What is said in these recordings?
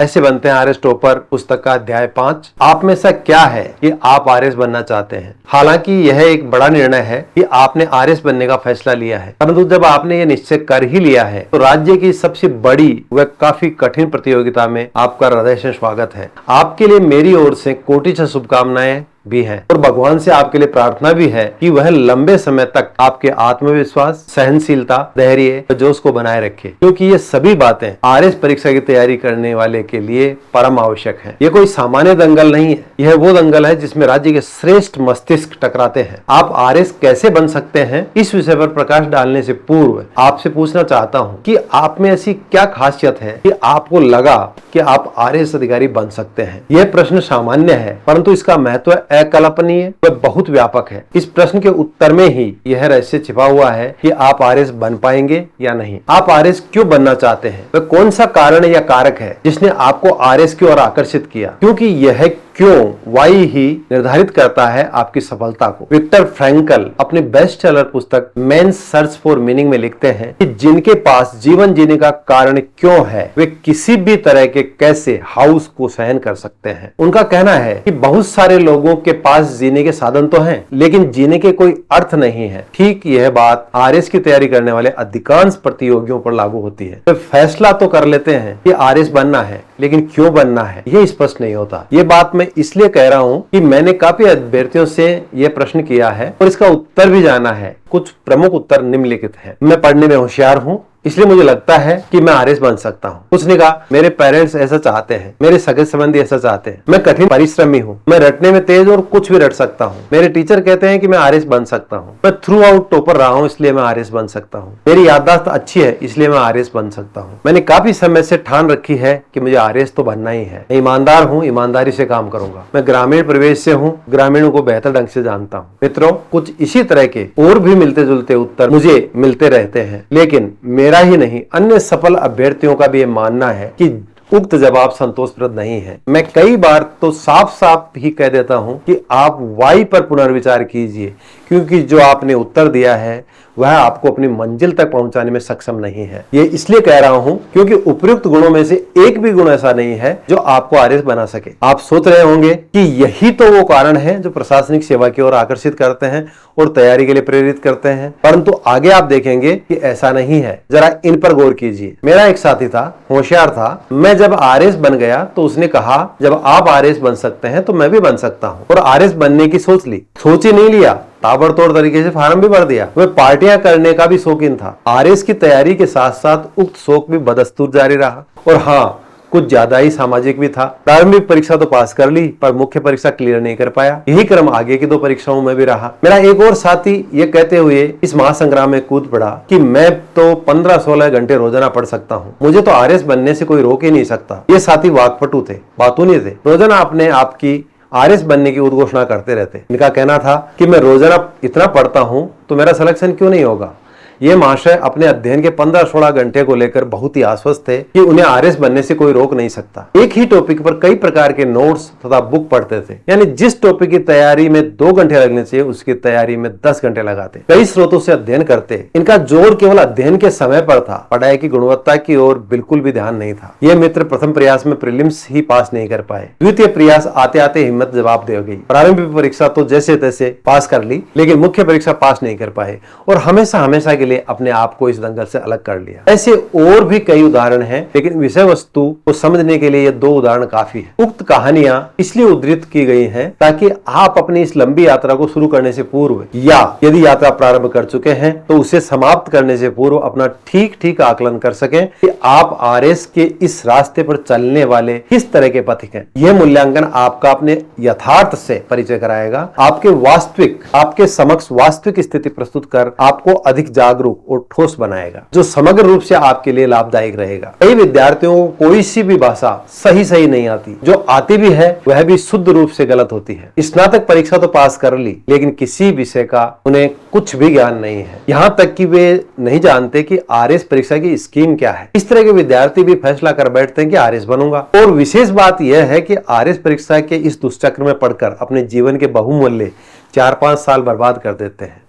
ऐसे बनते हैं आरएस टॉपर पुस्तक का अध्याय 5। आप में से क्या है कि आप आरएस बनना चाहते हैं? हालांकि यह एक बड़ा निर्णय है कि आपने आरएस बनने का फैसला लिया है, परंतु जब आपने यह निश्चय कर ही लिया है तो राज्य की सबसे बड़ी व काफी कठिन प्रतियोगिता में आपका हृदय से स्वागत है। आपके लिए मेरी ओर से कोटि शुभकामनाएं भी है और भगवान से आपके लिए प्रार्थना भी है कि वह लंबे समय तक आपके आत्मविश्वास, सहनशीलता, धैर्य और जोश को बनाए रखे, क्योंकि ये सभी बातें आरएस परीक्षा की तैयारी करने वाले के लिए परम आवश्यक है। ये कोई सामान्य दंगल नहीं है, यह वो दंगल है जिसमें राज्य के श्रेष्ठ मस्तिष्क टकराते हैं। आप आरएस कैसे बन सकते हैं, इस विषय पर प्रकाश डालने से पूर्व आपसे पूछना चाहता हूँ कि आप में ऐसी क्या खासियत है कि आपको लगा कि आप आरएस अधिकारी बन सकते हैं। यह प्रश्न सामान्य है, परंतु इसका महत्व अकल्पनीय व बहुत व्यापक है। इस प्रश्न के उत्तर में ही यह रहस्य छिपा हुआ है कि आप आरएस बन पाएंगे या नहीं। आप आरएस क्यों बनना चाहते हैं? वह कौन सा कारण या कारक है जिसने आपको आरएस की ओर आकर्षित किया? क्योंकि यह क्यों वाई ही निर्धारित करता है आपकी सफलता को। विक्टर फ्रैंकल अपनी बेस्ट सेलर पुस्तक मैन्स सर्च फॉर मीनिंग में लिखते हैं कि जिनके पास जीवन जीने का कारण क्यों है, वे किसी भी तरह के कैसे हाउस को सहन कर सकते हैं। उनका कहना है कि बहुत सारे लोगों के पास जीने के साधन तो हैं, लेकिन जीने के कोई अर्थ नहीं है। ठीक यह बात आरएस की तैयारी करने वाले अधिकांश प्रतियोगियों पर लागू होती है। वे फैसला तो कर लेते हैं कि आरएस बनना है, लेकिन क्यों बनना है यह स्पष्ट नहीं होता। ये बात मैं इसलिए कह रहा हूं कि मैंने काफी अभ्यर्थियों से यह प्रश्न किया है और इसका उत्तर भी जाना है। कुछ प्रमुख उत्तर निम्नलिखित हैं। मैं पढ़ने में होशियार हूं, इसलिए मुझे लगता है कि मैं आरएस बन सकता हूँ। कुछ ने कहा मेरे पेरेंट्स ऐसा चाहते हैं, मेरे सगे संबंधी ऐसा चाहते हैं, मैं कठिन परिश्रमी हूँ, मैं रटने में तेज और कुछ भी रट सकता हूँ, मेरे टीचर कहते हैं कि मैं आरएस बन सकता हूँ, मैं थ्रू आउट टॉपर रहा हूँ इसलिए मैं आरएस बन सकता हूँ, मेरी याददाश्त अच्छी है इसलिए मैं आरएस बन सकता हूँ, मैंने काफी समय से ठान रखी है कि मुझे आरएस तो बनना ही है, मैं ईमानदार हूँ, ईमानदारी से काम करूंगा, मैं ग्रामीण परिवेश से हूँ, ग्रामीणों को बेहतर ढंग से जानता हूँ। मित्रों, कुछ इसी तरह के और भी मिलते जुलते उत्तर मुझे मिलते रहते हैं, लेकिन मेरा ही नहीं अन्य सफल अभ्यर्थियों का भी ये मानना है कि उक्त जवाब संतोषप्रद नहीं है। मैं कई बार तो साफ साफ ही कह देता हूं कि आप वाई पर पुनर्विचार कीजिए, क्योंकि जो आपने उत्तर दिया है वह आपको अपनी मंजिल तक पहुंचाने में सक्षम नहीं है। ये इसलिए कह रहा हूं क्योंकि उपयुक्त गुणों में से एक भी गुण ऐसा नहीं है जो आपको आरएस बना सके। आप सोच रहे होंगे कि यही तो वो कारण है जो प्रशासनिक सेवा की ओर आकर्षित करते हैं और तैयारी के लिए प्रेरित करते हैं, परंतु आगे आप देखेंगे कि ऐसा नहीं है। जरा इन पर गौर कीजिए। मेरा एक साथी था, होशियार था। मैं जब आरएस बन गया तो उसने कहा जब आप आरएस बन सकते हैं तो मैं भी बन सकता हूं, और आरएस बनने की सोच ली। सोच ही नहीं लिया, ताबड़तोड़ तरीके से फार्म भी भर दिया। वह पार्टियां करने का भी शौकीन था। आरएस की तैयारी के साथ साथ उक्त शौक भी बदस्तूर जारी रहा, और हाँ, कुछ ज्यादा ही सामाजिक भी था। प्रारंभिक परीक्षा तो पास कर ली, पर मुख्य परीक्षा क्लियर नहीं कर पाया। यही क्रम आगे की 2 परीक्षाओं में भी रहा। मेरा एक और साथी ये कहते हुए इस महासंग्राम में कूद पड़ा कि मैं तो 15-16 घंटे रोजाना पढ़ सकता हूँ, मुझे तो आरएस बनने से कोई रोक ही नहीं सकता। ये साथी वाकपटु थे, बातूनी थे, रोजाना अपने आप की आरएस बनने की उद्घोषणा करते रहते। इनका कहना था कि मैं रोजाना इतना पढ़ता हूं तो मेरा सिलेक्शन क्यों नहीं होगा। ये महाशय अपने अध्ययन के 15-16 घंटे को लेकर बहुत ही आश्वस्त थे कि उन्हें आरएस बनने से कोई रोक नहीं सकता। एक ही टॉपिक पर कई प्रकार के नोट्स तथा बुक पढ़ते थे, यानी जिस टॉपिक की तैयारी में 2 घंटे लगने चाहिए उसकी तैयारी में 10 घंटे लगाते। कई स्रोतों से अध्ययन करते। इनका जोर केवल अध्ययन के समय पर था, पढ़ाई की गुणवत्ता की ओर बिल्कुल भी ध्यान नहीं था। ये मित्र प्रथम प्रयास में प्रीलिम्स ही पास नहीं कर पाए। द्वितीय प्रयास आते आते हिम्मत जवाब दे गई। प्रारंभिक परीक्षा तो जैसे तैसे पास कर ली, लेकिन मुख्य परीक्षा पास नहीं कर पाए और हमेशा हमेशा के अपने आप को इस दंगल से अलग कर लिया। ऐसे और भी कई उदाहरण हैं, लेकिन विषय वस्तु को समझने के लिए ये 2 उदाहरण काफी है। उक्त कहानियां इसलिए उद्धृत की गई हैं ताकि आप अपनी इस लंबी यात्रा को शुरू करने से पूर्व, या यदि यात्रा प्रारंभ कर चुके हैं तो उसे समाप्त करने से पूर्व अपना ठीक ठीक आकलन कर सकें कि आप आरएस के इस रास्ते पर चलने वाले किस तरह के पथिक हैं। यह मूल्यांकन आपका अपने यथार्थ से परिचय कराएगा, आपके समक्ष वास्तविक स्थिति प्रस्तुत कर आपको अधिक जागरूक और ठोस बनाएगा, जो समग्र रूप से आपके लिए लाभदायक रहेगा। कई विद्यार्थियों को कोई सी भी भाषा सही नहीं आती, जो आती भी है वह भी शुद्ध रूप से गलत होती है। स्नातक परीक्षा तो पास कर ली, लेकिन किसी विषय का उन्हें कुछ भी ज्ञान नहीं है, यहाँ तक कि वे नहीं जानते कि आरएस परीक्षा की स्कीम क्या है। इस तरह के विद्यार्थी भी फैसला कर बैठते हैं कि आरएस बनूंगा। और विशेष बात यह है कि आरएस परीक्षा के इस दुष्चक्र में पढ़कर अपने जीवन के बहुमूल्य 4-5 साल बर्बाद कर देते हैं।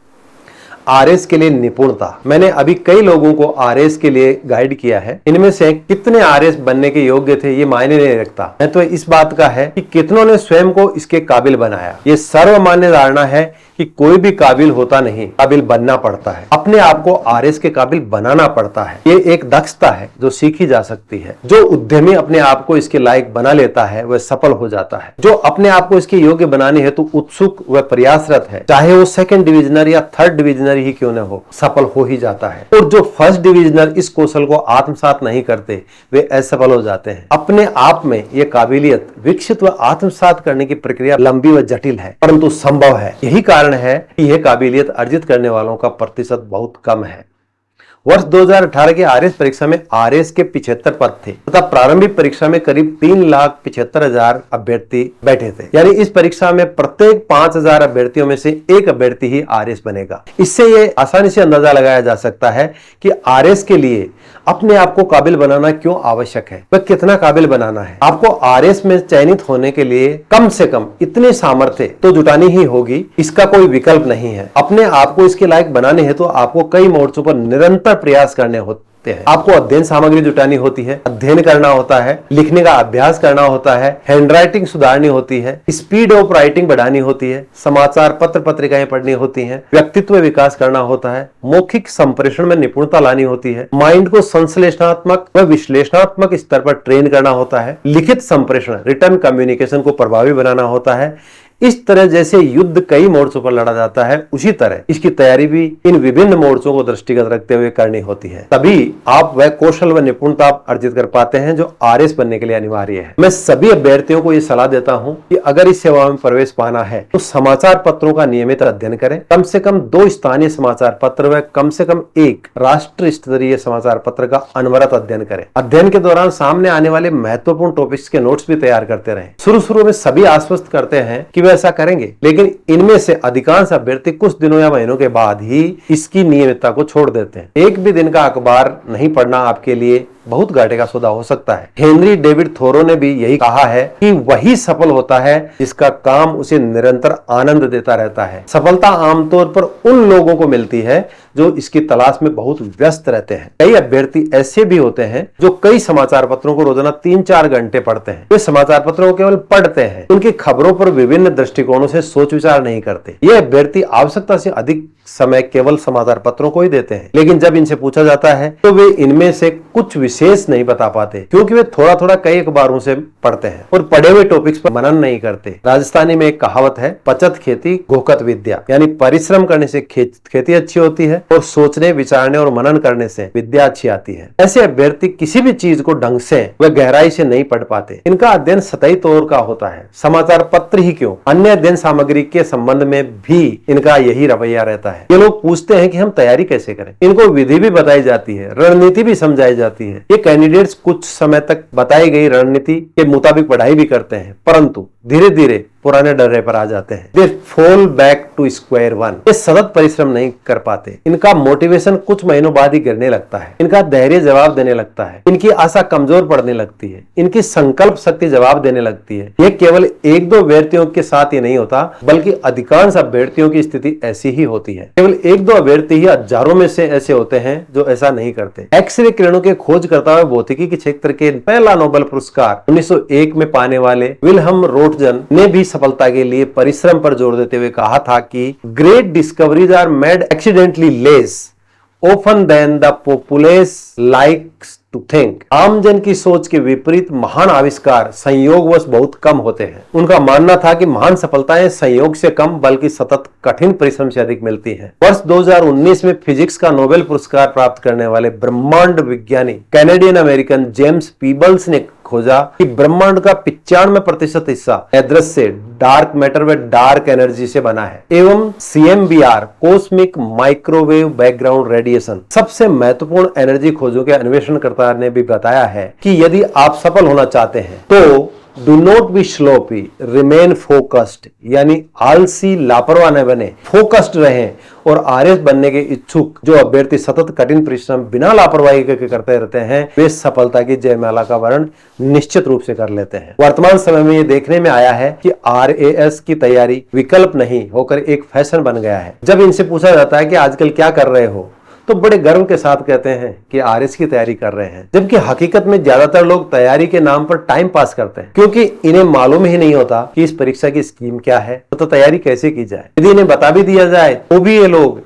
आरएस के लिए निपुणता। मैंने अभी कई लोगों को आरएस के लिए गाइड किया है। इनमें से कितने आरएस बनने के योग्य थे ये मायने नहीं रखता, मैं तो इस बात का है कि कितनों ने स्वयं को इसके काबिल बनाया। ये सर्वमान्य धारणा है कि कोई भी काबिल होता नहीं, काबिल बनना पड़ता है। अपने आप को आरएस के काबिल बनाना पड़ता है। ये एक दक्षता है जो सीखी जा सकती है। जो उद्यमी अपने आप को इसके लायक बना लेता है वह सफल हो जाता है। जो अपने आप को इसके योग्य बनाने हेतु उत्सुक व प्रयासरत है, चाहे वो सेकंड डिविजनर या थर्ड डिविजनर ही क्यों न हो, सफल हो ही जाता है। और जो फर्स्ट डिविजनर इस कौशल को आत्मसात नहीं करते वे असफल हो जाते हैं। अपने आप में यह काबिलियत विकसित व आत्मसात करने की प्रक्रिया लंबी व जटिल है, परंतु संभव है। यही कारण है कि यह काबिलियत अर्जित करने वालों का प्रतिशत बहुत कम है। वर्ष 2018 की आरएस परीक्षा में आरएस के 75 पद थे तथा प्रारंभिक परीक्षा में करीब 3,75,000 अभ्यर्थी बैठे थे। यानी इस परीक्षा में प्रत्येक 5,000 अभ्यर्थियों में से एक अभ्यर्थी ही आरएस बनेगा। इससे यह आसानी से अंदाजा लगाया जा सकता है कि आरएस के लिए अपने आप को काबिल बनाना क्यों आवश्यक है, वह कितना काबिल बनाना है। आपको आरएस में चयनित होने के लिए कम से कम इतने सामर्थ्य तो जुटानी ही होगी, इसका कोई विकल्प नहीं है। अपने आप को इसके लायक बनाने हेतु आपको कई मोर्चों पर निरंतर प्रयास करने होते हैं। आपको अध्ययन सामग्री जुटानी होती है, अध्ययन करना होता है, लिखने का अभ्यास करना होता है, हैंडराइटिंग सुधारनी होती है, स्पीड ऑफ राइटिंग बढ़ानी होती है, समाचार पत्र पत्रिकाएं पढ़नी होती हैं, व्यक्तित्व विकास करना होता है, मौखिक संप्रेषण में निपुणता लानी होती है, माइंड को संश्लेषणात्मक व विश्लेषणात्मक स्तर पर ट्रेन करना होता है, लिखित संप्रेषण रिटर्न कम्युनिकेशन को प्रभावी बनाना होता है। इस तरह जैसे युद्ध कई मोर्चों पर लड़ा जाता है, उसी तरह इसकी तैयारी भी इन विभिन्न मोर्चों को दृष्टिगत रखते हुए करनी होती है। तभी आप वह कौशल व निपुणता अर्जित कर पाते हैं जो आरएस बनने के लिए अनिवार्य है। मैं सभी अभ्यर्थियों को यह सलाह देता हूं कि अगर इस सेवा में प्रवेश पाना है तो समाचार पत्रों का नियमित अध्ययन करें। कम से कम 2 स्थानीय समाचार पत्र व कम से कम 1 राष्ट्र स्तरीय समाचार पत्र का अनवरत अध्ययन करें। अध्ययन के दौरान सामने आने वाले महत्वपूर्ण टॉपिक्स के नोट्स भी तैयार करते रहें। शुरू में सभी आश्वस्त करते हैं कि ऐसा करेंगे, लेकिन इनमें से अधिकांश अभ्यर्थी कुछ दिनों या महीनों के बाद ही इसकी नियमितता को छोड़ देते हैं। एक भी दिन का अखबार नहीं पढ़ना आपके लिए बहुत घाटे का सौदा हो सकता है। हेनरी डेविड थोरो ने भी यही कहा है कि वही सफल होता है जिसका काम उसे निरंतर आनंद देता रहता है। सफलता आमतौर पर उन लोगों को मिलती है जो इसकी तलाश में बहुत व्यस्त रहते हैं। कई अभ्यर्थी ऐसे भी होते हैं जो कई समाचार पत्रों को रोजाना 3-4 घंटे पढ़ते हैं। वे समाचार पत्रों को केवल पढ़ते हैं, उनकी खबरों पर विभिन्न दृष्टिकोणों से सोच विचार नहीं करते। ये अभ्यर्थी आवश्यकता से अधिक समय केवल समाचार पत्रों को ही देते हैं, लेकिन जब इनसे पूछा जाता है तो वे इनमें से कुछ विशेष नहीं बता पाते, क्योंकि वे थोड़ा कई अखबारों से पढ़ते हैं और पढ़े हुए टॉपिक्स पर मनन नहीं करते। राजस्थानी में एक कहावत है, पचत खेती घोकत विद्या, यानी परिश्रम करने से खेती अच्छी होती है और सोचने विचारने और मनन करने से विद्या अच्छी आती है। ऐसे अभ्यर्थी किसी भी चीज को ढंग से व गहराई से नहीं पढ़ पाते। इनका अध्ययन सतही तौर का होता है। समाचार पत्र ही क्यों, अन्य अध्ययन सामग्री के संबंध में भी इनका यही रवैया रहता है। ये लोग पूछते हैं कि हम तैयारी कैसे करें। इनको विधि भी बताई जाती है, रणनीति भी समझाई जाती है। ये कैंडिडेट्स कुछ समय तक बताई गई रणनीति के मुताबिक पढ़ाई भी करते हैं, परंतु धीरे धीरे पुराने डर्रे पर आ जाते हैं। They fall back to square one. ये सतत परिश्रम नहीं कर पाते। इनका मोटिवेशन कुछ महीनों बाद ही गिरने लगता है। इनका धैर्य जवाब देने लगता है। इनकी आशा कमजोर पड़ने लगती है। इनकी संकल्प शक्ति जवाब देने लगती है। ये केवल 1-2 अभ्यर्थियों के साथ ही नहीं होता, बल्कि अधिकांश अभ्यर्थियों की स्थिति ऐसी ही होती है। केवल 1-2 अभ्यर्थी ही हजारों में से ऐसे होते हैं जो ऐसा नहीं करते। एक्सरे किरणों के खोजकर्ता व भौतिकी के क्षेत्र के पहला नोबेल पुरस्कार 1901 में पाने वाले विल्हम रोटजन ने भी सफलता के लिए परिश्रम पर जोर देते हुए कहा था कि great discoveries are made accidentally less often than the populace likes to think. आमजन की सोच के विपरीत महान आविष्कार संयोगवश बहुत कम होते हैं। उनका मानना था कि महान सफलताएं संयोग से कम बल्कि सतत कठिन परिश्रम से अधिक मिलती हैं। वर्ष 2019 में फिजिक्स का नोबेल पुरस्कार प्राप्त करने वाले ब्रह्मांड विज्ञानी कैनेडियन अमेरिकन जेम्स पीबल्स ने खोजा कि ब्रह्मांड का 95% हिस्सा अदृश्य डार्क मैटर व डार्क एनर्जी से बना है एवं CMBR cosmic microwave background radiation सबसे महत्वपूर्ण एनर्जी खोजों के अन्वेषणकर्ता ने भी बताया है कि यदि आप सफल होना चाहते हैं तो do not be sloppy, remain focused, यानी आलसी लापरवाह न बने, फोकस्ड रहें और आरएस बनने के इच्छुक जो अभ्यर्थी सतत कठिन परिश्रम बिना लापरवाही के करते रहते हैं, वे सफलता की जयमाला का वर्ण निश्चित रूप से कर लेते हैं। वर्तमान समय में ये देखने में आया है कि आरएएस की तैयारी विकल्प नहीं होकर एक फैशन बन गया है। जब इनसे पूछा जाता है कि आजकल क्या कर रहे हो, तो बड़े गर्व के साथ कहते हैं कि आरएस की तैयारी कर रहे हैं, जबकि हकीकत में ज्यादातर लोग तैयारी के नाम पर टाइम पास करते हैं, क्योंकि इन्हें मालूम ही नहीं होता कि इस परीक्षा की स्कीम क्या है, तो तैयारी कैसे की जाए। यदि इन्हें बता भी दिया जाए तो भी ये लोग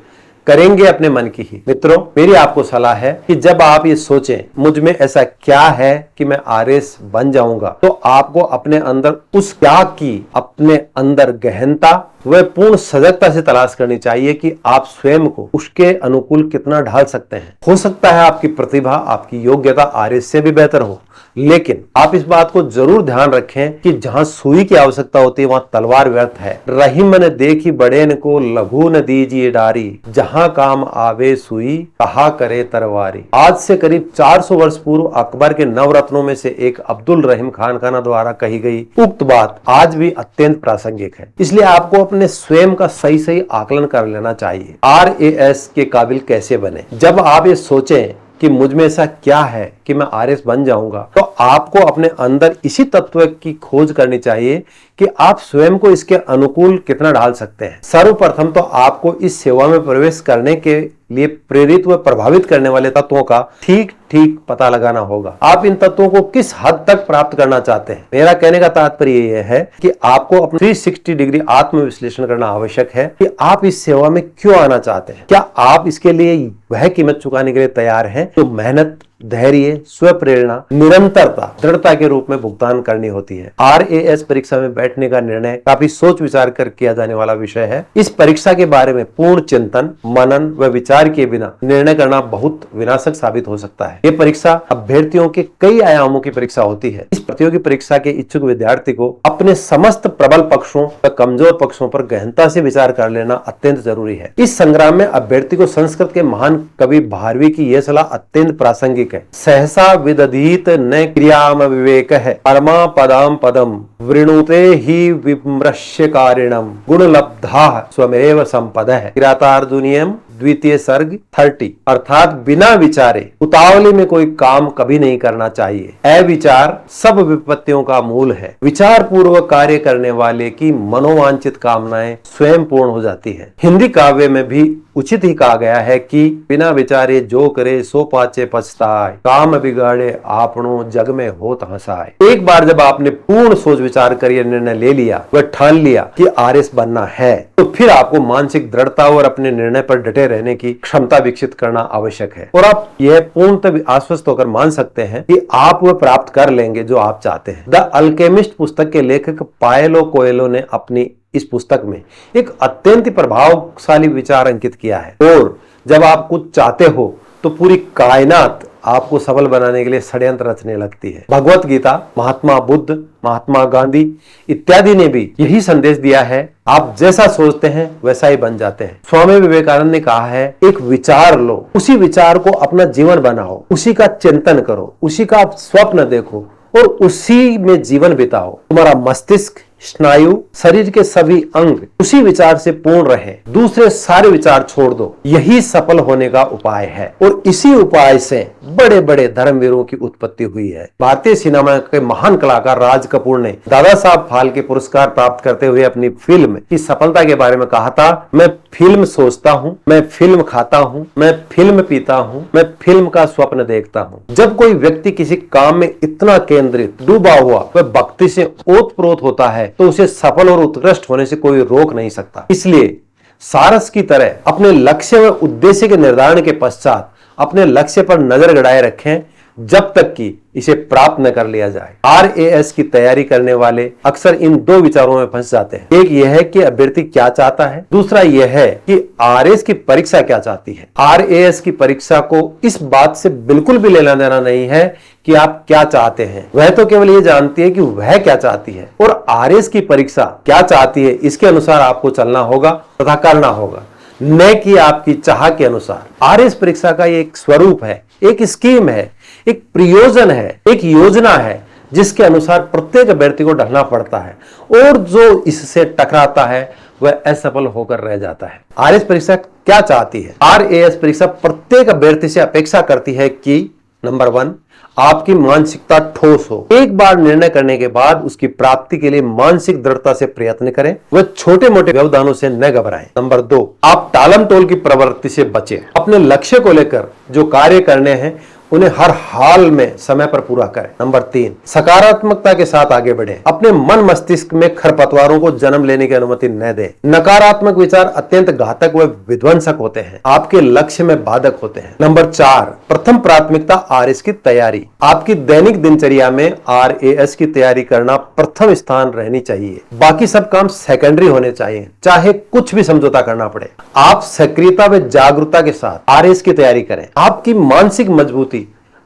करेंगे अपने मन की ही। मित्रों, मेरी आपको सलाह है कि जब आप ये सोचें मुझ में ऐसा क्या है कि मैं आरएस बन जाऊंगा, तो आपको अपने अंदर उस क्या की अपने अंदर गहनता व पूर्ण सजगता से तलाश करनी चाहिए कि आप स्वयं को उसके अनुकूल कितना ढाल सकते हैं। हो सकता है आपकी प्रतिभा, आपकी योग्यता आरएस से भी बेहतर हो, लेकिन आप इस बात को जरूर ध्यान रखें कि जहां सुई की आवश्यकता होती है वहां तलवार व्यर्थ है। रहीम ने देखी बड़ेन को लघु न दीजिए डारी, जहां काम आवे सुई कहा करे तरवारी। आज से करीब 400 वर्ष पूर्व अकबर के नवरत्नों में से एक अब्दुल रहीम खान द्वारा कही गई उक्त बात आज भी अत्यंत प्रासंगिक है। इसलिए आपको अपने स्वयं का सही सही आकलन कर लेना चाहिए। आरएएस के काबिल कैसे बने? जब आप ये सोचें कि मुझ में ऐसा क्या है कि मैं आरएस बन जाऊंगा, तो आपको अपने अंदर इसी तत्व की खोज करनी चाहिए कि आप स्वयं को इसके अनुकूल कितना ढाल सकते हैं। सर्वप्रथम तो आपको इस सेवा में प्रवेश करने के लिए प्रेरित व प्रभावित करने वाले तत्वों का ठीक ठीक पता लगाना होगा। आप इन तत्वों को किस हद तक प्राप्त करना चाहते हैं? मेरा कहने का तात्पर्य यह है कि आपको अपना 360 डिग्री आत्म विश्लेषण करना आवश्यक है कि आप इस सेवा में क्यों आना चाहते हैं। क्या आप इसके लिए वह कीमत चुकाने के लिए तैयार हैं जो मेहनत, धैर्य, स्वप्रेरणा, निरंतरता, दृढ़ता के रूप में भुगतान करनी होती है। आरएएस परीक्षा में बैठने का निर्णय काफी सोच विचार कर किया जाने वाला विषय है। इस परीक्षा के बारे में पूर्ण चिंतन, मनन व विचार किए बिना निर्णय करना बहुत विनाशक साबित हो सकता है। ये परीक्षा अभ्यर्थियों के कई आयामों की परीक्षा होती है। इस प्रतियोगी परीक्षा के इच्छुक विद्यार्थी को अपने समस्त प्रबल पक्षों व कमजोर पक्षों पर गहनता से विचार कर लेना अत्यंत जरूरी है। इस संग्राम में अभ्यर्थी को संस्कृत के महान कवि भारवी की यह सलाह अत्यंत प्रासंगिक है। सहसा विदधीत न क्रियाम विवेक है, परमा पदाम पदम वृणुते ही विमृश्य कारिणम गुण लब्धा स्वमेव संपदः। किरातार्जुनीयम द्वितीय सर्ग 30। अर्थात बिना विचारे उतावली में कोई काम कभी नहीं करना चाहिए। अविचार सब विपत्तियों का मूल है। विचार पूर्वक कार्य करने वाले की मनोवांछित कामनाएं स्वयं पूर्ण हो जाती है। हिंदी काव्य में भी उचित ही कहा गया है कि बिना विचारे जो करे सो पाचे पछताए, काम बिगाड़े आपनो जग में होत हंसाए। एक बार जब आपने पूर्ण सोच विचार कर यह निर्णय ले लिया व ठान लिया कि आरएस बनना है, तो फिर आपको मानसिक दृढ़ता और अपने निर्णय पर डटे रहने की क्षमता विकसित करना आवश्यक है। और आप यह पूर्णतः आश्वस्त होकर मान सकते हैं कि आप वह प्राप्त कर लेंगे जो आप चाहते हैं। द अल्केमिस्ट पुस्तक के लेखक पायलो कोएलो ने अपनी इस पुस्तक में एक अत्यंत प्रभावशाली विचार अंकित किया है। और जब आप कुछ चाहते हो तो पूरी कायनात आपको सफल बनाने के लिए षड्यंत्र रचने लगती है। भगवत गीता, महात्मा बुद्ध, महात्मा गांधी इत्यादि ने भी यही संदेश दिया है, आप जैसा सोचते हैं वैसा ही बन जाते हैं। स्वामी विवेकानंद ने कहा है, एक विचार लो, उसी विचार को अपना जीवन बनाओ, उसी का चिंतन करो, उसी का स्वप्न देखो और उसी में जीवन बिताओ। तुम्हारा मस्तिष्क, स्नायु, शरीर के सभी अंग उसी विचार से पूर्ण रहे, दूसरे सारे विचार छोड़ दो। यही सफल होने का उपाय है और इसी उपाय से बड़े बड़े धर्मवीरों की उत्पत्ति हुई है। भारतीय सिनेमा के महान कलाकार राज कपूर ने दादा साहब फाल्के पुरस्कार प्राप्त करते हुए अपनी फिल्म की सफलता के बारे में कहा था, मैं फिल्म सोचता हूँ, मैं फिल्म खाता हूँ, मैं फिल्म पीता हूँ, मैं फिल्म का स्वप्न देखता हूँ। जब कोई व्यक्ति किसी काम में इतना केंद्रित, डूबा हुआ वह भक्ति से ओतप्रोत होता है, तो उसे सफल और उत्कृष्ट होने से कोई रोक नहीं सकता। इसलिए सारस की तरह अपने लक्ष्य व उद्देश्य के निर्धारण के पश्चात अपने लक्ष्य पर नजर गड़ाए रखें जब तक कि इसे प्राप्त न कर लिया जाए। आरएएस की तैयारी करने वाले अक्सर इन दो विचारों में फंस जाते हैं। एक यह है कि अभ्यर्थी क्या चाहता है, दूसरा यह है कि आरएएस की परीक्षा क्या चाहती है। आरएएस की परीक्षा को इस बात से बिल्कुल भी लेना देना नहीं है कि आप क्या चाहते हैं, वह तो केवल ये जानती है कि वह क्या चाहती है। और आरएएस की परीक्षा क्या चाहती है इसके अनुसार आपको चलना होगा तथा करना होगा, न कि आपकी चाह के अनुसार। आरएएस परीक्षा का एक स्वरूप है, एक स्कीम है, एक प्रयोजन है, एक योजना है जिसके अनुसार प्रत्येक अभ्यर्थी को ढलना पड़ता है और जो इससे टकराता है वह असफल होकर रह जाता है। आरएएस परीक्षा क्या चाहती है? आरएएस परीक्षा प्रत्येक अभ्यर्थी से अपेक्षा करती है कि नंबर 1, आपकी मानसिकता ठोस हो। एक बार निर्णय करने के बाद उसकी प्राप्ति के लिए मानसिक दृढ़ता से प्रयत्न करें। वह छोटे मोटे व्यवधानों से न घबराएं। नंबर 2, आप टालम टोल की प्रवृत्ति से बचें। अपने लक्ष्य को लेकर जो कार्य करने हैं उन्हें हर हाल में समय पर पूरा करें। नंबर 3, सकारात्मकता के साथ आगे बढ़ें। अपने मन मस्तिष्क में खरपतवारों को जन्म लेने की अनुमति न दें। नकारात्मक विचार अत्यंत घातक व विध्वंसक होते हैं, आपके लक्ष्य में बाधक होते हैं। नंबर 4, प्रथम प्राथमिकता आरएएस की तैयारी। आपकी दैनिक दिनचर्या में आरएएस की तैयारी करना प्रथम स्थान रहनी चाहिए। बाकी सब काम सेकेंडरी होने चाहिए, चाहे कुछ भी समझौता करना पड़े। आप सक्रियता व जागरूकता के साथ आरएएस की तैयारी करें। आपकी मानसिक मजबूती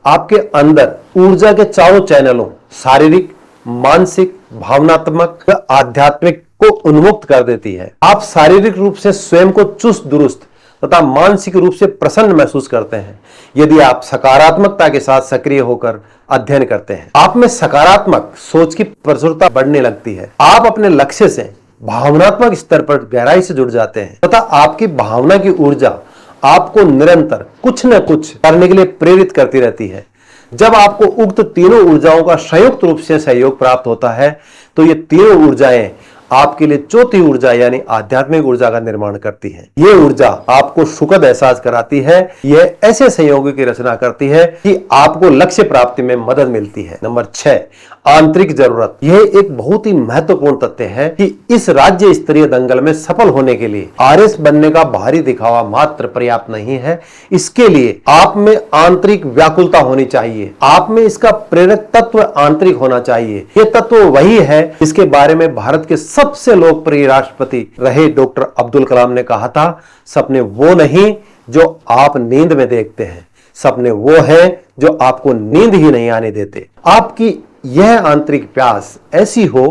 आपके अंदर ऊर्जा के चारों चैनलों शारीरिक, मानसिक, भावनात्मक व आध्यात्मिक को उन्मुक्त कर देती है। आप शारीरिक रूप से स्वयं को चुस्त दुरुस्त तथा मानसिक रूप से प्रसन्न महसूस करते हैं यदि आप सकारात्मकता के साथ सक्रिय होकर अध्ययन करते हैं। आप में सकारात्मक सोच की प्रचुरता बढ़ने लगती है। आप अपने लक्ष्य से भावनात्मक स्तर पर गहराई से जुड़ जाते हैं तथा आपकी भावना की ऊर्जा आपको निरंतर कुछ न कुछ करने के लिए प्रेरित करती रहती है। जब आपको उक्त तीनों ऊर्जाओं का संयुक्त रूप से सहयोग प्राप्त होता है तो ये तीनों ऊर्जाएं आपके लिए चौथी ऊर्जा यानी आध्यात्मिक ऊर्जा का निर्माण करती है। ये ऊर्जा आपको सुखद एहसास कराती है। यह ऐसे संयोगों की रचना करती है कि आपको लक्ष्य प्राप्ति में मदद मिलती है। नंबर 6, आंतरिक जरूरत। यह एक बहुत ही महत्वपूर्ण तथ्य है कि इस राज्य स्तरीय दंगल में सफल होने के लिए आरएएस बनने का बाहरी दिखावा मात्र पर्याप्त नहीं है। इसके लिए आप में आंतरिक व्याकुलता होनी चाहिए। आप में इसका प्रेरक तत्व आंतरिक होना चाहिए। यह तत्व वही है जिसके बारे में भारत के सबसे लोकप्रिय राष्ट्रपति रहे डॉक्टर अब्दुल कलाम ने कहा था, सपने वो नहीं जो आप नींद में देखते हैं, सपने वो हैं जो आपको नींद ही नहीं आने देते। आपकी यह आंतरिक प्यास ऐसी हो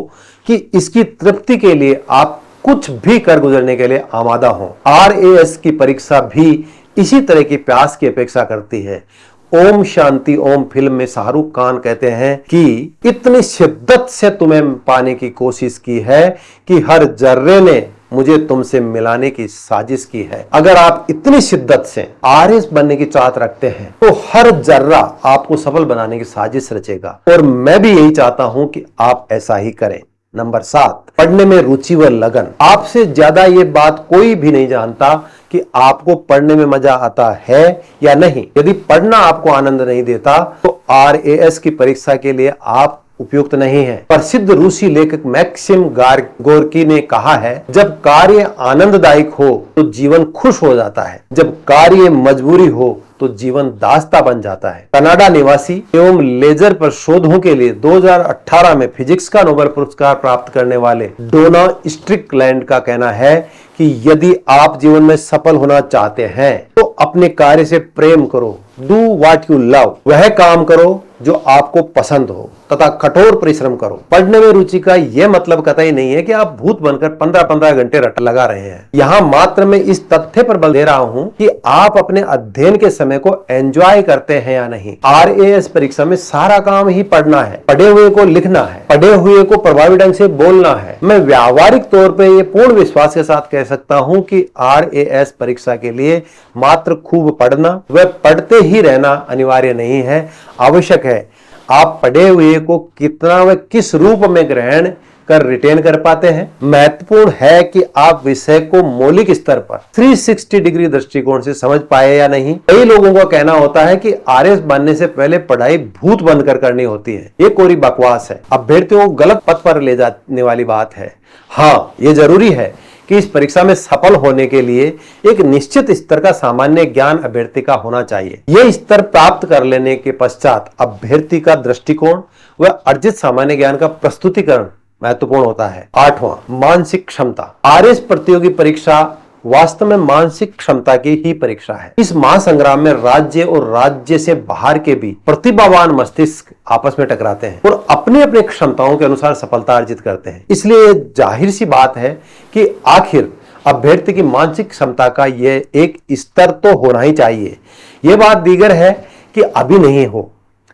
कि इसकी तृप्ति के लिए आप कुछ भी कर गुजरने के लिए आमादा हो। आरएएस की परीक्षा भी इसी तरह की प्यास की अपेक्षा करती है। ओम शांति ओम फिल्म में शाहरुख खान कहते हैं कि इतनी शिद्दत से तुम्हें पाने की कोशिश की है कि हर जर्रे ने मुझे तुमसे मिलाने की साजिश की है। अगर आप इतनी शिद्दत से आरएएस बनने की चाहत रखते हैं तो हर जर्रा आपको सफल बनाने की साजिश रचेगा और मैं भी यही चाहता हूं कि आप ऐसा ही करें। नंबर 7, पढ़ने में रुचि व लगन। आपसे ज्यादा ये बात कोई भी नहीं जानता कि आपको पढ़ने में मजा आता है या नहीं। यदि पढ़ना आपको आनंद नहीं देता तो आरएएस की परीक्षा के लिए आप उपयुक्त नहीं है। प्रसिद्ध रूसी लेखक मैक्सिम गोर्की ने कहा है, जब कार्य आनंददायक हो तो जीवन खुश हो जाता है, जब कार्य मजबूरी हो तो जीवन दास्ता बन जाता है। कनाडा निवासी एवं लेजर पर शोधों के लिए 2018 में फिजिक्स का नोबेल पुरस्कार प्राप्त करने वाले डोना स्ट्रिकलैंड का कहना है कि यदि आप जीवन में सफल होना चाहते हैं तो अपने कार्य से प्रेम करो। Do what you love. वह काम करो जो आपको पसंद हो तथा कठोर परिश्रम करो। पढ़ने में रुचि का यह मतलब कतई नहीं है कि आप भूत बनकर 15-15 घंटे रट लगा रहे हैं। यहाँ मात्र मैं इस तथ्य पर बल दे रहा हूं कि आप अपने अध्ययन के समय को एंजॉय करते हैं या नहीं। आरएएस परीक्षा में सारा काम ही पढ़ना है, पढ़े हुए को लिखना है, पढ़े हुए को प्रभावी ढंग से बोलना है। मैं व्यावहारिक तौर पर यह पूर्ण विश्वास के साथ कह सकता हूं कि आरएएस परीक्षा के लिए मात्र खूब पढ़ना व पढ़ते ही रहना अनिवार्य नहीं है, आवश्यक है। आप पढ़े हुए को कितना व किस रूप में ग्रहण कर रिटेन कर पाते हैं। महत्वपूर्ण है कि आप विषय को मौलिक स्तर पर 360 डिग्री दृष्टिकोण से समझ पाए या नहीं। कई लोगों का कहना होता है कि आरएएस बनने से पहले पढ़ाई भूत बंद कर करनी होती है। ये कोरी बकवास है, अभ्यर्थियों को गलत पथ पर ले जाने वाली बात है। हाँ, ये जरूरी है कि इस परीक्षा में सफल होने के लिए एक निश्चित स्तर का सामान्य ज्ञान अभ्यर्थी का होना चाहिए। यह स्तर प्राप्त कर लेने के पश्चात अभ्यर्थी का दृष्टिकोण व अर्जित सामान्य ज्ञान का प्रस्तुतिकरण महत्वपूर्ण होता है। 8वां, मानसिक क्षमता। आरएएस प्रतियोगी परीक्षा वास्तव में मानसिक क्षमता की ही परीक्षा है। इस महासंग्राम में राज्य और राज्य से बाहर के भी प्रतिभावान मस्तिष्क आपस में टकराते हैं और अपनी अपनी क्षमताओं के अनुसार सफलता अर्जित करते हैं। इसलिए जाहिर सी बात है कि आखिर अभ्यर्थी की मानसिक क्षमता का यह एक स्तर तो होना ही चाहिए। यह बात दीगर है कि अभी नहीं हो,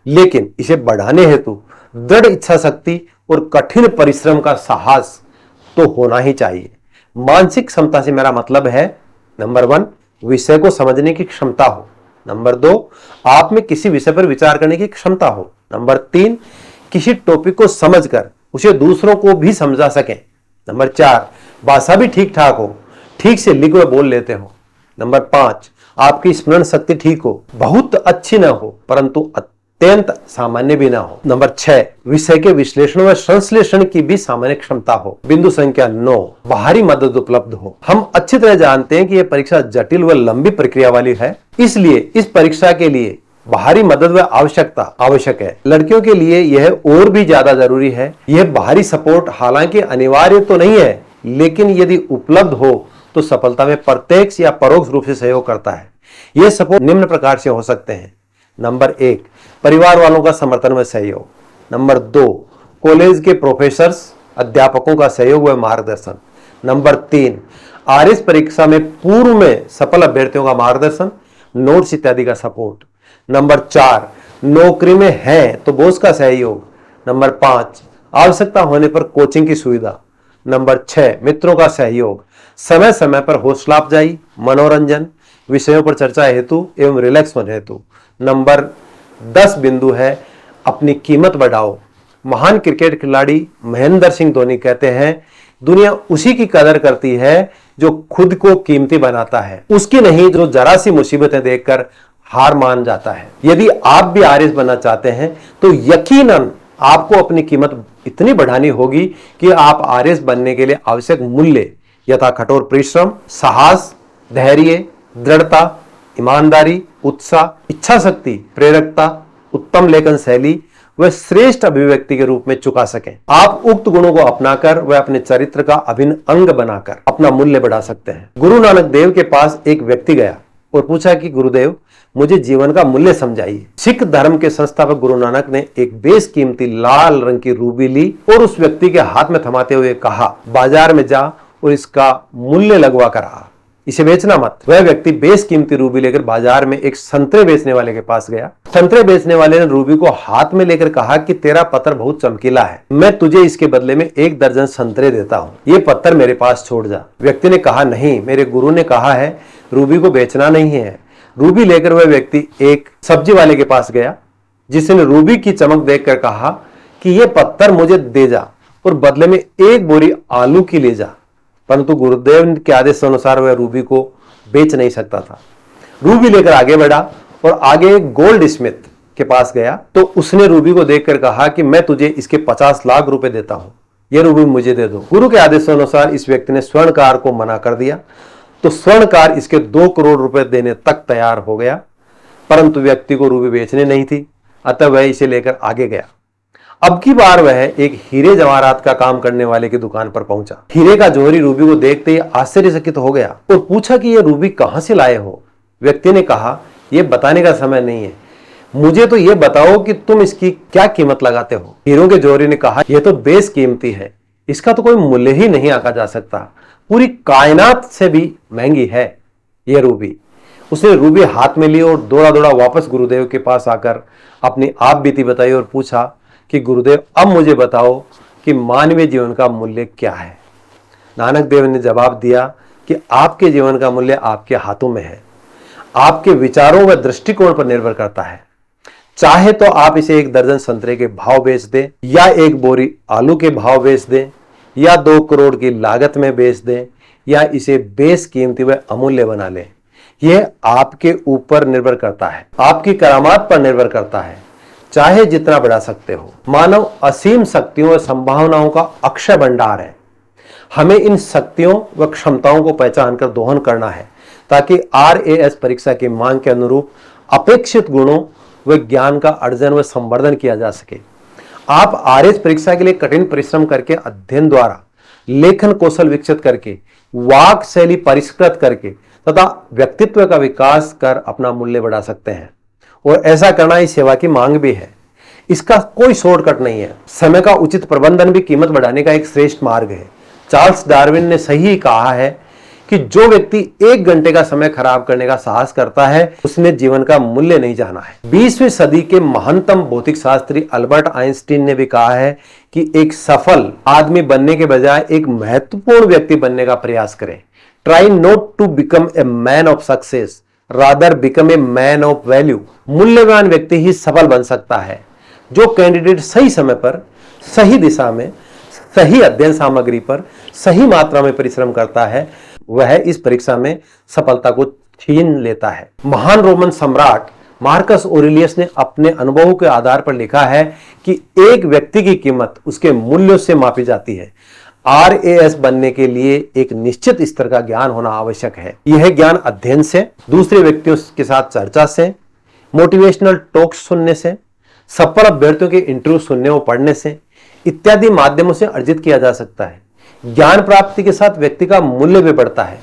लेकिन इसे बढ़ाने हेतु दृढ़ इच्छा शक्ति और कठिन परिश्रम का साहस तो होना ही चाहिए। मानसिक क्षमता से मेरा मतलब है नंबर 1, विषय को समझने की क्षमता हो। नंबर 2, आप में किसी विषय पर विचार करने की क्षमता हो। नंबर 3, किसी टॉपिक को समझकर उसे दूसरों को भी समझा सकें। नंबर 4, भाषा भी ठीक ठाक हो, ठीक से लिख व बोल लेते हो। नंबर 5, आपकी स्मरण शक्ति ठीक हो, बहुत अच्छी ना हो परंतु अत्यंत सामान्य भी ना हो। नंबर 6, विषय के विश्लेषण व संश्लेषण की भी सामान्य क्षमता हो। बिंदु संख्या 9, बाहरी मदद उपलब्ध हो। हम अच्छी तरह जानते हैं कि यह परीक्षा जटिल व लंबी प्रक्रिया वाली है, इसलिए इस परीक्षा के लिए बाहरी मदद व आवश्यकता आवश्यक है। लड़कियों के लिए यह और भी ज्यादा जरूरी है। यह बाहरी सपोर्ट हालांकि अनिवार्य तो नहीं है, लेकिन यदि उपलब्ध हो तो सफलता में प्रत्यक्ष या परोक्ष रूप से सहयोग करता है। यह सपोर्ट निम्न प्रकार से हो सकते हैं। नंबर 1, परिवार वालों का समर्थन व सहयोग। नंबर 2, कॉलेज के प्रोफेसर्स अध्यापकों का सहयोग व मार्गदर्शन। नंबर 3, आरएस परीक्षा में पूर्व में सफल अभ्यर्थियों का मार्गदर्शन, नोट्स इत्यादि का सपोर्ट। नंबर 4, नौकरी में है तो बॉस का सहयोग। नंबर 5, आवश्यकता होने पर कोचिंग की सुविधा। नंबर 6, मित्रों का सहयोग, समय समय पर हौसला अफजाई, मनोरंजन, विषयों पर चर्चा हेतु एवं रिलैक्स होने हेतु। नंबर 10 बिंदु है अपनी कीमत बढ़ाओ। महान क्रिकेट खिलाड़ी महेंद्र सिंह धोनी कहते हैं, दुनिया उसी की कदर करती है जो खुद को कीमती बनाता है, उसकी नहीं जो जरा सी मुसीबतें देखकर हार मान जाता है। यदि आप भी आरएस बनना चाहते हैं तो यकीनन आपको अपनी कीमत इतनी बढ़ानी होगी कि आप आरएस बनने के लिए आवश्यक मूल्य यथा कठोर परिश्रम, साहस, धैर्य, दृढ़ता, ईमानदारी, उत्साह, इच्छा शक्ति, प्रेरकता, उत्तम लेखन शैली व श्रेष्ठ अभिव्यक्ति के रूप में चुका सकें। आप उक्त गुणों को अपनाकर व अपने चरित्र का अभिन्न अंग बनाकर अपना मूल्य बढ़ा सकते हैं। गुरु नानक देव के पास एक व्यक्ति गया और पूछा कि गुरुदेव, मुझे जीवन का मूल्य समझाइए। सिख धर्म के संस्थापक गुरु नानक ने एक बेशकीमती लाल रंग की रूबी ली और उस व्यक्ति के हाथ में थमाते हुए कहा, बाजार में जा और इसका मूल्य लगवा कर आ, इसे बेचना मत। वह व्यक्ति बेशकीमती रूबी लेकर बाजार में एक संतरे बेचने वाले के पास गया। संतरे बेचने वाले ने रूबी को हाथ में लेकर कहा कि तेरा पत्थर बहुत चमकीला है, मैं तुझे इसके बदले में 1 दर्जन संतरे देता हूँ, ये पत्थर मेरे पास छोड़ जा। व्यक्ति ने कहा, नहीं, मेरे गुरु ने कहा है रूबी को बेचना नहीं है। रूबी लेकर वह व्यक्ति एक सब्जी वाले के पास गया, जिसने रूबी की चमक देखकर कहा कि यह पत्थर मुझे दे जा और बदले में 1 बोरी आलू की ले जा। परंतु गुरुदेव के आदेश अनुसार वह रूबी को बेच नहीं सकता था। रूबी लेकर आगे बढ़ा और आगे एक गोल्ड स्मिथ के पास गया तो उसने रूबी को देखकर कहा कि मैं तुझे इसके 50 लाख रुपए देता हूं, यह रूबी मुझे दे दो। गुरु के आदेशानुसार इस व्यक्ति ने स्वर्णकार को मना कर दिया तो स्वर्णकार इसके 2 करोड़ रुपए देने तक तैयार हो गया, परंतु व्यक्ति को रूबी बेचने नहीं थी, अतः वह इसे लेकर आगे गया। अब की बार वह एक हीरे जवाहरात का काम करने वाले की दुकान पर पहुंचा। हीरे का जौहरी रूबी को देखते ही आश्चर्यचकित हो गया और पूछा कि यह रूबी कहां से लाए हो। व्यक्ति ने कहा, यह बताने का समय नहीं है, मुझे तो यह बताओ कि तुम इसकी क्या कीमत लगाते हो। हीरों के जौहरी ने कहा, यह तो बेशकीमती है, इसका तो कोई मूल्य ही नहीं आंका जा सकता, पूरी कायनात से भी महंगी है यह रूबी। उसने रूबी हाथ में ली और दौड़ा दौड़ा वापस गुरुदेव के पास आकर अपनी आप बीती बताई और पूछा कि गुरुदेव, अब मुझे बताओ कि मानवीय जीवन का मूल्य क्या है। नानक देव ने जवाब दिया कि आपके जीवन का मूल्य आपके हाथों में है, आपके विचारों व दृष्टिकोण पर निर्भर करता है। चाहे तो आप इसे 1 दर्जन संतरे के भाव बेच दें, या 1 बोरी आलू के भाव बेच दें, या 2 करोड़ की लागत में बेच दें, या इसे बेशकीमती व अमूल्य बना लें। यह आपके ऊपर निर्भर करता है, आपकी करामात पर निर्भर करता है। चाहे जितना बढ़ा सकते हो। मानव असीम शक्तियों व संभावनाओं का अक्षय भंडार है। हमें इन शक्तियों व क्षमताओं को पहचान कर दोहन करना है ताकि आरएएस परीक्षा की मांग के अनुरूप अपेक्षित गुणों व ज्ञान का अर्जन व संवर्धन किया जा सके। आप आरएएस परीक्षा के लिए कठिन परिश्रम करके, अध्ययन द्वारा लेखन कौशल विकसित करके, वाक शैली परिष्कृत करके तथा व्यक्तित्व का विकास कर अपना मूल्य बढ़ा सकते हैं, और ऐसा करना ही सेवा की मांग भी है। इसका कोई शॉर्टकट नहीं है। समय का उचित प्रबंधन भी कीमत बढ़ाने का एक श्रेष्ठ मार्ग है। चार्ल्स डार्विन ने सही कहा है कि जो व्यक्ति 1 घंटे का समय खराब करने का साहस करता है, उसने जीवन का मूल्य नहीं जाना है। 20वीं सदी के महानतम भौतिक शास्त्री अल्बर्ट आइंस्टीन ने भी कहा है कि एक सफल आदमी बनने के बजाय एक महत्वपूर्ण व्यक्ति बनने का प्रयास करें। Try not to become a man of success, rather become a man of value. मूल्यवान व्यक्ति ही सफल बन सकता है। जो कैंडिडेट सही समय पर, सही दिशा में, सही अध्ययन सामग्री पर सही मात्रा में परिश्रम करता है, वह इस परीक्षा में सफलता को छीन लेता है। महान रोमन सम्राट मार्कस ऑरेलियस ने अपने अनुभवों के आधार पर लिखा है कि एक व्यक्ति की कीमत उसके मूल्यों से मापी जाती है। RAS बनने के लिए एक निश्चित स्तर का ज्ञान होना आवश्यक है। यह ज्ञान अध्ययन से, दूसरे व्यक्तियों के साथ चर्चा से, मोटिवेशनल टॉक्स सुनने से, सफल अभ्यर्थियों के इंटरव्यू सुनने और पढ़ने से इत्यादि माध्यमों से अर्जित किया जा सकता है। ज्ञान प्राप्ति के साथ व्यक्ति का मूल्य भी बढ़ता है।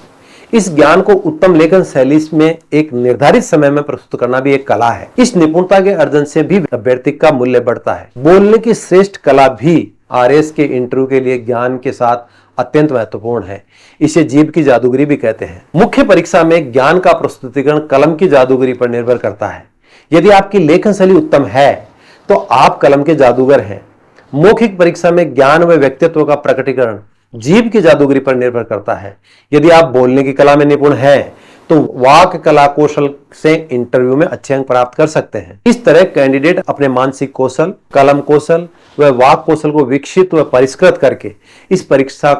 इस ज्ञान को उत्तम लेखन शैली में एक निर्धारित समय में प्रस्तुत करना भी एक कला है। इस निपुणता के अर्जन से भी अभ्यर्थी का मूल्य बढ़ता है। बोलने की श्रेष्ठ कला भी RAS के इंटरव्यू के लिए ज्ञान के साथ अत्यंत महत्वपूर्ण है। इसे जीभ की जादूगरी भी कहते हैं। मुख्य परीक्षा में ज्ञान का प्रस्तुतिकरण कलम की जादूगरी पर निर्भर करता है। यदि आपकी लेखन शैली उत्तम है तो आप कलम के जादूगर हैं। मौखिक परीक्षा में ज्ञान व व्यक्तित्व का प्रकटीकरण जीभ की जादूगरी पर निर्भर करता है। यदि आप बोलने की कला में निपुण हैं तो वाक कला कौशल से इंटरव्यू में अच्छे अंक प्राप्त कर सकते हैं। इस तरह कैंडिडेट अपने मानसिक कौशल, कलम कौशल व वाक कौशल को विकसित व परिष्कृत करके इस परीक्षा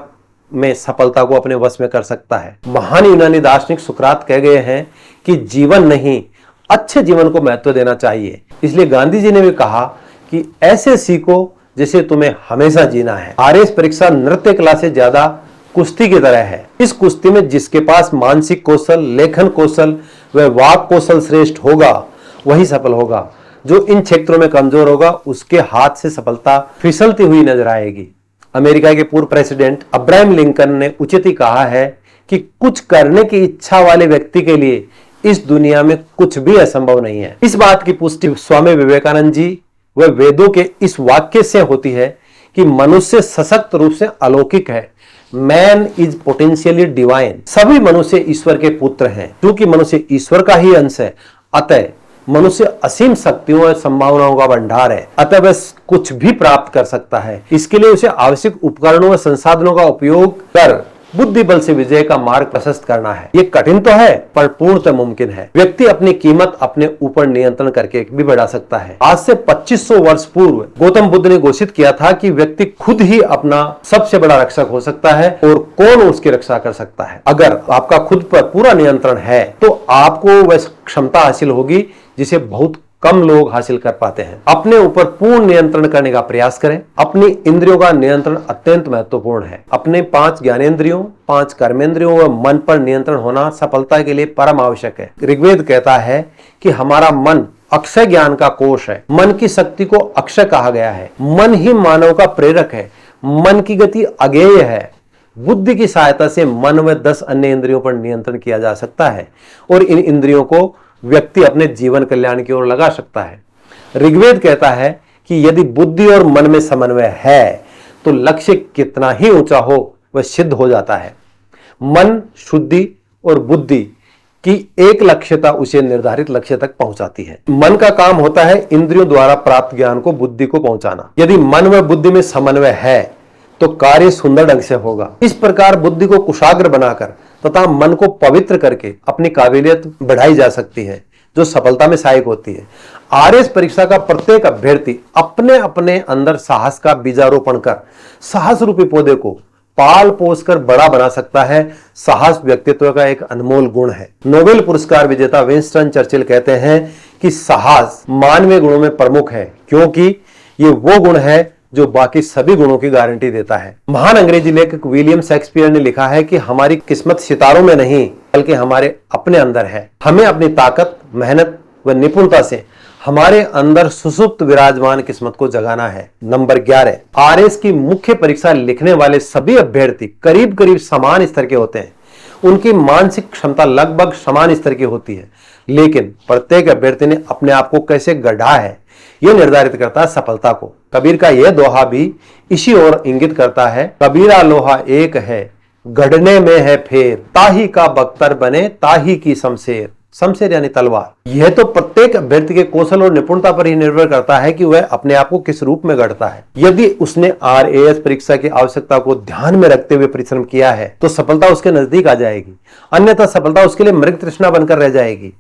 में सफलता को अपने वश में कर सकता है। महान यूनानी दार्शनिक सुकरात कह गए हैं कि जीवन नहीं, अच्छे जीवन को महत्व देना चाहिए। इसलिए गांधी जी ने भी कहा कि ऐसे सीखो जैसे तुम्हें हमेशा जीना है। RAS परीक्षा नृत्य कला से ज्यादा कुश्ती की तरह है। इस कुश्ती में जिसके पास मानसिक कौशल, लेखन कौशल व वाक कौशल श्रेष्ठ होगा वही सफल होगा। जो इन क्षेत्रों में कमजोर होगा उसके हाथ से सफलता फिसलती हुई नजर आएगी। अमेरिका के पूर्व प्रेसिडेंट अब्राहम लिंकन ने उचित ही कहा है कि कुछ करने की इच्छा वाले व्यक्ति के लिए इस दुनिया में कुछ भी असंभव नहीं है। इस बात की पुष्टि स्वामी विवेकानंद जी व वेदों के इस वाक्य से होती है कि मनुष्य सशक्त रूप से अलौकिक है। Man is potentially divine. सभी मनुष्य ईश्वर के पुत्र हैं। क्योंकि मनुष्य ईश्वर का ही अंश है, अतः मनुष्य असीम शक्तियों और संभावनाओं का भंडार है। अतः वह कुछ भी प्राप्त कर सकता है। इसके लिए उसे आवश्यक उपकरणों व संसाधनों का उपयोग कर बुद्धि बल से विजय का मार्ग प्रशस्त करना है। ये कठिन तो है पर पूर्णतः मुमकिन है। व्यक्ति अपनी कीमत अपने ऊपर नियंत्रण करके भी बढ़ा सकता है। आज से 2500 वर्ष पूर्व गौतम बुद्ध ने घोषित किया था कि व्यक्ति खुद ही अपना सबसे बड़ा रक्षक हो सकता है और कौन उसकी रक्षा कर सकता है। अगर आपका खुद पर पूरा नियंत्रण है तो आपको वह क्षमता हासिल होगी जिसे बहुत कम लोग हासिल कर पाते हैं। अपने ऊपर पूर्ण नियंत्रण करने का प्रयास करें। अपनी इंद्रियों का नियंत्रण अत्यंत महत्वपूर्ण है। अपने 5 ज्ञानेंद्रियों, 5 कर्मेंद्रियों व मन पर नियंत्रण होना सफलता के लिए परम आवश्यक है। ऋग्वेद कहता है कि हमारा मन अक्षय ज्ञान का कोश है। मन की शक्ति को अक्षय कहा गया है। मन ही मानव का प्रेरक है। मन की गति अगेय है। बुद्धि की सहायता से मन व 10 अन्य इंद्रियों पर नियंत्रण किया जा सकता है और इन इंद्रियों को व्यक्ति अपने जीवन कल्याण की ओर लगा सकता है। ऋग्वेद कहता है कि यदि बुद्धि और मन में समन्वय है तो लक्ष्य कितना ही ऊंचा हो वह सिद्ध हो जाता है। मन, शुद्धि और बुद्धि की एक लक्ष्यता उसे निर्धारित लक्ष्य तक पहुंचाती है। मन का काम होता है इंद्रियों द्वारा प्राप्त ज्ञान को बुद्धि को पहुंचाना। यदि मन व बुद्धि में समन्वय है तो कार्य सुंदर ढंग से होगा। इस प्रकार बुद्धि को कुशाग्र बनाकर तथा मन को पवित्र करके अपनी काबिलियत बढ़ाई जा सकती है जो सफलता में सहायक होती है। RAS परीक्षा का प्रत्येक अभ्यर्थी अपने अपने अंदर साहस का बीजारोपण कर साहस रूपी पौधे को पाल पोस कर बड़ा बना सकता है। साहस व्यक्तित्व का एक अनमोल गुण है। नोबेल पुरस्कार विजेता विंस्टन चर्चिल कहते हैं कि साहस मानवीय गुणों में प्रमुख है क्योंकि ये वो गुण है जो बाकी सभी गुणों की गारंटी देता है। महान अंग्रेजी लेखक विलियम शेक्सपियर ने लिखा है कि हमारी किस्मत सितारों में नहीं बल्कि हमारे अपने अंदर है। हमें अपनी ताकत, मेहनत व निपुणता से हमारे अंदर सुसुप्त विराजमान किस्मत को जगाना है। नंबर 11, RAS की मुख्य परीक्षा लिखने वाले सभी अभ्यर्थी करीब करीब समान स्तर के होते हैं। उनकी मानसिक क्षमता लगभग समान स्तर की होती है, लेकिन प्रत्येक अभ्यर्थी ने अपने आप को कैसे गढ़ा है यह निर्धारित करता है सफलता को। कबीर का यह दोहा भी इसी ओर इंगित करता है। कबीरा लोहा एक है, गढ़ने में है फेर, ताही का बख्तर बने ताही की शमशेर। शमशेर यानी तलवार। यह तो प्रत्येक अभ्यर्थी के कौशल और निपुणता पर ही निर्भर करता है कि वह अपने आप को किस रूप में गढ़ता है। यदि उसने RAS परीक्षा की आवश्यकता को ध्यान में रखते हुए परिश्रम किया है तो सफलता उसके नजदीक आ जाएगी, अन्यथा सफलता उसके लिए मृग तृष्णा बनकर रह जाएगी।